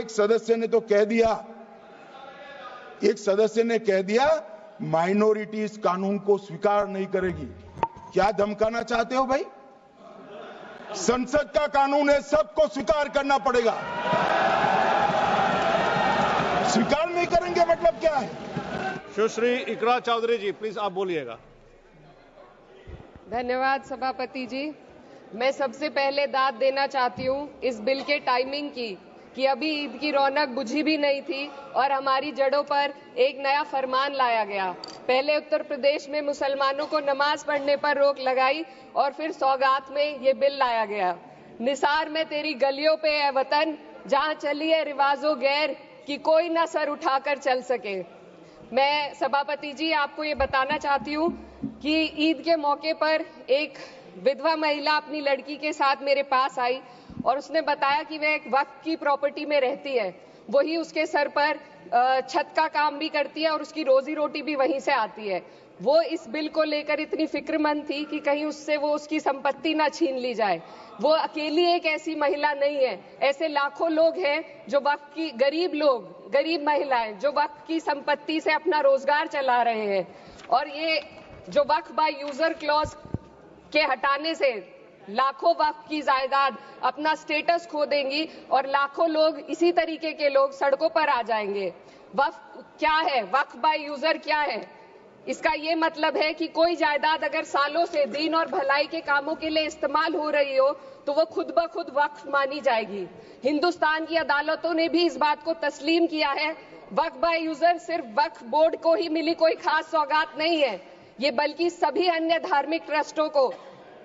एक सदस्य ने कह दिया माइनॉरिटीज कानून को स्वीकार नहीं करेगी। क्या धमकाना चाहते हो भाई? संसद का कानून है, सबको स्वीकार करना पड़ेगा। स्वीकार नहीं करेंगे मतलब क्या है? सुश्री इकरा चौधरी जी, प्लीज आप बोलिएगा। धन्यवाद सभापति जी। मैं सबसे पहले दाद देना चाहती हूँ इस बिल के टाइमिंग की कि अभी ईद की रौनक बुझी भी नहीं थी और हमारी जड़ों पर एक नया फरमान लाया गया। पहले उत्तर प्रदेश में मुसलमानों को नमाज पढ़ने पर रोक लगाई और फिर सौगात में ये बिल लाया गया। निसार में तेरी गलियों पे है वतन, जहाँ चली है रिवाजो गैर कि कोई ना सर उठाकर चल सके। मैं सभापति जी आपको ये बताना चाहती हूँ कि ईद के मौके पर एक विधवा महिला अपनी लड़की के साथ मेरे पास आई और उसने बताया कि वह एक वक्फ की प्रॉपर्टी में रहती है। वही उसके सर पर छत का काम भी करती है और उसकी रोजी रोटी भी वहीं से आती है। वो इस बिल को लेकर इतनी फिक्रमंद थी कि कहीं उससे वो उसकी संपत्ति ना छीन ली जाए। वो अकेली एक ऐसी महिला नहीं है, ऐसे लाखों लोग हैं जो वक्फ की गरीब महिलाएं जो वक्फ की संपत्ति से अपना रोजगार चला रहे हैं। और ये जो वक्फ बाय यूजर क्लॉज के हटाने से लाखों वक्फ की जायदाद अपना स्टेटस खो देंगी और लाखों लोग इसी तरीके के लोग सड़कों पर आ जाएंगे। वक्फ क्या है? वक्फ बाय यूजर क्या है? इसका ये मतलब है कि कोई जायदाद अगर सालों से दीन और भलाई के कामों के लिए इस्तेमाल हो रही हो तो वो खुद ब खुद वक्फ मानी जाएगी। हिंदुस्तान की अदालतों ने भी इस बात को तस्लीम किया है। वक्फ बाय यूजर सिर्फ वक्फ बोर्ड को ही मिली कोई खास सौगात नहीं है, ये बल्कि सभी अन्य धार्मिक ट्रस्टों को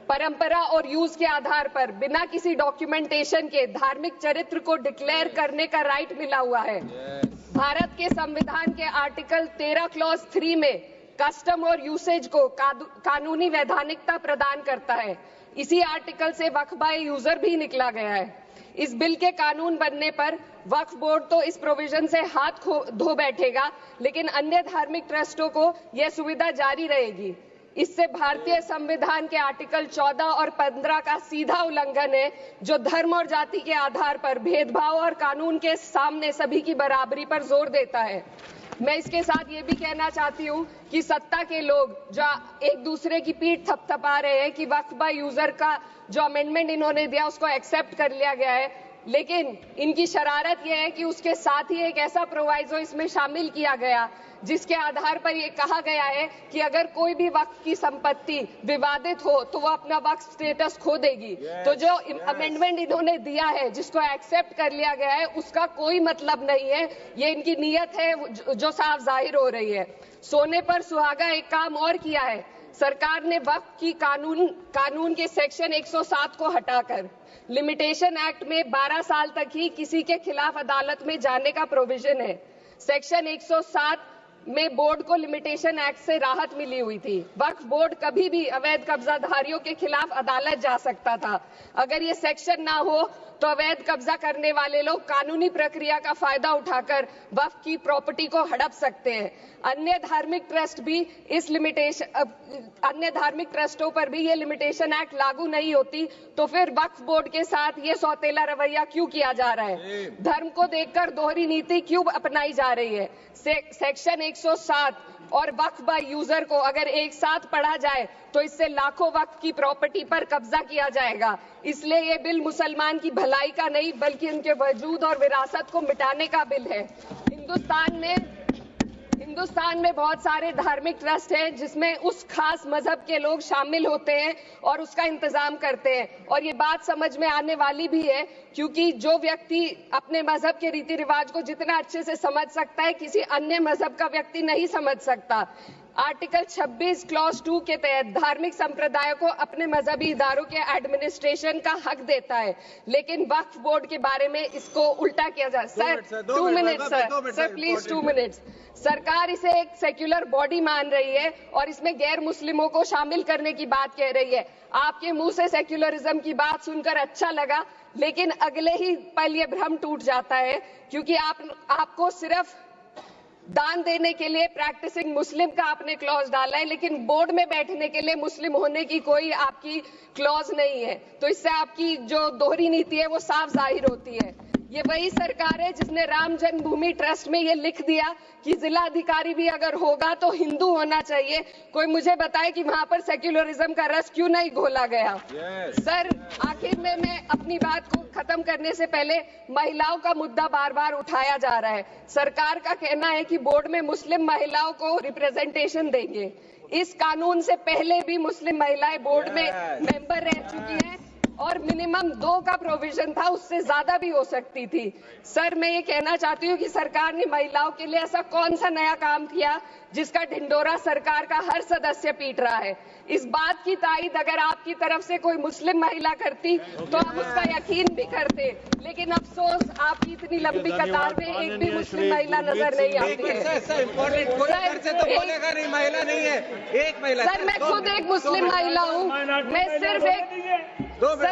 परंपरा और यूज के आधार पर बिना किसी डॉक्यूमेंटेशन के धार्मिक चरित्र को डिक्लेयर करने का राइट मिला हुआ है। भारत के संविधान के आर्टिकल 13 क्लॉज 3 में कस्टम और यूसेज को कानूनी वैधानिकता प्रदान करता है। इसी आर्टिकल से वक्फ बाय यूजर भी निकला गया है। इस बिल के कानून बनने पर वक्फ बोर्ड तो इस प्रोविजन से हाथ धो बैठेगा, लेकिन अन्य धार्मिक ट्रस्टों को यह सुविधा जारी रहेगी। इससे भारतीय संविधान के आर्टिकल 14 और 15 का सीधा उल्लंघन है, जो धर्म और जाति के आधार पर भेदभाव और कानून के सामने सभी की बराबरी पर जोर देता है। मैं इसके साथ ये भी कहना चाहती हूँ कि सत्ता के लोग जो एक दूसरे की पीठ थपथपा रहे हैं कि वक्फ बाय यूजर का जो अमेंडमेंट इन्होंने दिया उसको एक्सेप्ट कर लिया गया है, लेकिन इनकी शरारत यह है कि उसके साथ ही एक ऐसा प्रोवाइजो इसमें शामिल किया गया जिसके आधार पर यह कहा गया है कि अगर कोई भी वक्फ की संपत्ति विवादित हो तो वो अपना वक्फ स्टेटस खो देगी। तो जो अमेंडमेंट इन्होंने दिया है, जिसको एक्सेप्ट कर लिया गया है, उसका कोई मतलब नहीं है। ये इनकी नीयत है जो साफ जाहिर हो रही है। सोने पर सुहागा एक काम और किया है। सरकार ने वक्फ की कानून के सेक्शन 107 को हटाकर लिमिटेशन एक्ट में 12 साल तक ही किसी के खिलाफ अदालत में जाने का प्रोविजन है। सेक्शन 107 में बोर्ड को लिमिटेशन एक्ट से राहत मिली हुई थी। वक्फ बोर्ड कभी भी अवैध कब्जाधारियों के खिलाफ अदालत जा सकता था। अगर ये सेक्शन ना हो तो अवैध कब्जा करने वाले लोग कानूनी प्रक्रिया का फायदा उठाकर वक्फ की प्रॉपर्टी को हड़प सकते हैं। अन्य धार्मिक ट्रस्टों पर भी ये लिमिटेशन एक्ट लागू नहीं होती, तो फिर वक्फ बोर्ड के साथ ये सौतेला रवैया क्यों किया जा रहा है? धर्म को देखकर दोहरी नीति क्यों अपनाई जा रही है? सेक्शन 107 और वक्फ बाय यूजर को अगर एक साथ पढ़ा जाए तो इससे लाखों वक्फ की प्रॉपर्टी पर कब्जा किया जाएगा। इसलिए ये बिल मुसलमान की भलाई का नहीं बल्कि उनके वजूद और विरासत को मिटाने का बिल है। हिंदुस्तान में बहुत सारे धार्मिक ट्रस्ट हैं जिसमें उस खास मजहब के लोग शामिल होते हैं और उसका इंतजाम करते हैं। और ये बात समझ में आने वाली भी है, क्योंकि जो व्यक्ति अपने मजहब के रीति रिवाज को जितना अच्छे से समझ सकता है, किसी अन्य मजहब का व्यक्ति नहीं समझ सकता। आर्टिकल 26 क्लॉज 2 के तहत धार्मिक संप्रदायों को अपने मजहबी इदारों के एडमिनिस्ट्रेशन का हक देता है, लेकिन वक्फ बोर्ड के बारे में इसको उल्टा किया जा। Sir 2 minute sir please 2 minutes. सरकार इसे एक सेक्युलर बॉडी मान रही है और इसमें गैर मुस्लिमों को शामिल करने की बात कह रही है। आपके मुंह से सेक्युलरिज्म की बात सुनकर अच्छा लगा, लेकिन अगले ही पल ये भ्रम टूट जाता है, क्योंकि आपको सिर्फ दान देने के लिए प्रैक्टिसिंग मुस्लिम का आपने क्लॉज डाला है, लेकिन बोर्ड में बैठने के लिए मुस्लिम होने की कोई आपकी क्लॉज नहीं है। तो इससे आपकी जो दोहरी नीति है वो साफ जाहिर होती है। ये वही सरकार है जिसने राम जन्मभूमि ट्रस्ट में ये लिख दिया कि जिलाधिकारी भी अगर होगा तो हिंदू होना चाहिए। कोई मुझे बताए कि वहां पर सेक्युलरिज्म का रस क्यों नहीं घोला गया। सर, आखिर में मैं अपनी बात को खत्म करने से पहले महिलाओं का मुद्दा बार बार उठाया जा रहा है। सरकार का कहना है कि बोर्ड में मुस्लिम महिलाओं को रिप्रेजेंटेशन देंगे। इस कानून से पहले भी मुस्लिम महिलाएं बोर्ड में मेंबर रह चुकी हैं और मिनिमम 2 का प्रोविजन था, उससे ज्यादा भी हो सकती थी। सर, मैं ये कहना चाहती हूँ कि सरकार ने महिलाओं के लिए ऐसा कौन सा नया काम किया जिसका ढिंडोरा सरकार का हर सदस्य पीट रहा है। इस बात की तायीद अगर आपकी तरफ से कोई मुस्लिम महिला करती तो आप उसका यकीन भी करते, लेकिन अफसोस आपकी इतनी लंबी कतार में एक भी मुस्लिम महिला नजर नहीं आती है। सर, मैं खुद एक मुस्लिम महिला हूँ। मैं सिर्फ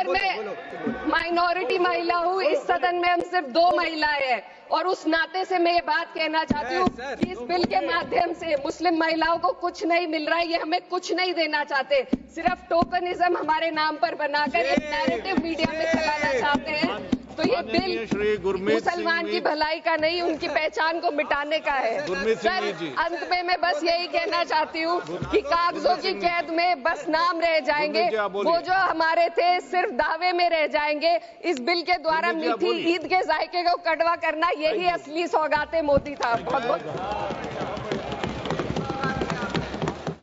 मैं माइनॉरिटी महिला हूँ। इस सदन में हम सिर्फ 2 महिलाएं हैं और उस नाते से मैं ये बात कहना चाहती हूँ कि इस बिल के माध्यम से मुस्लिम महिलाओं को कुछ नहीं मिल रहा है। ये हमें कुछ नहीं देना चाहते, सिर्फ टोकनिज्म हमारे नाम पर बनाकर एक नैरेटिव मीडिया में चलाना चाहते हैं। तो ये बिल मुसलमान की भलाई का नहीं, उनकी पहचान को मिटाने का है। सर, अंत में मैं बस यही कहना चाहती हूँ कि कागजों की कैद में बस नाम रह जाएंगे, वो जो हमारे थे सिर्फ दावे में रह जाएंगे। इस बिल के द्वारा मीठी ईद के जायके को कड़वा करना, यही असली सौगाते मोदी था। बहुत बहुत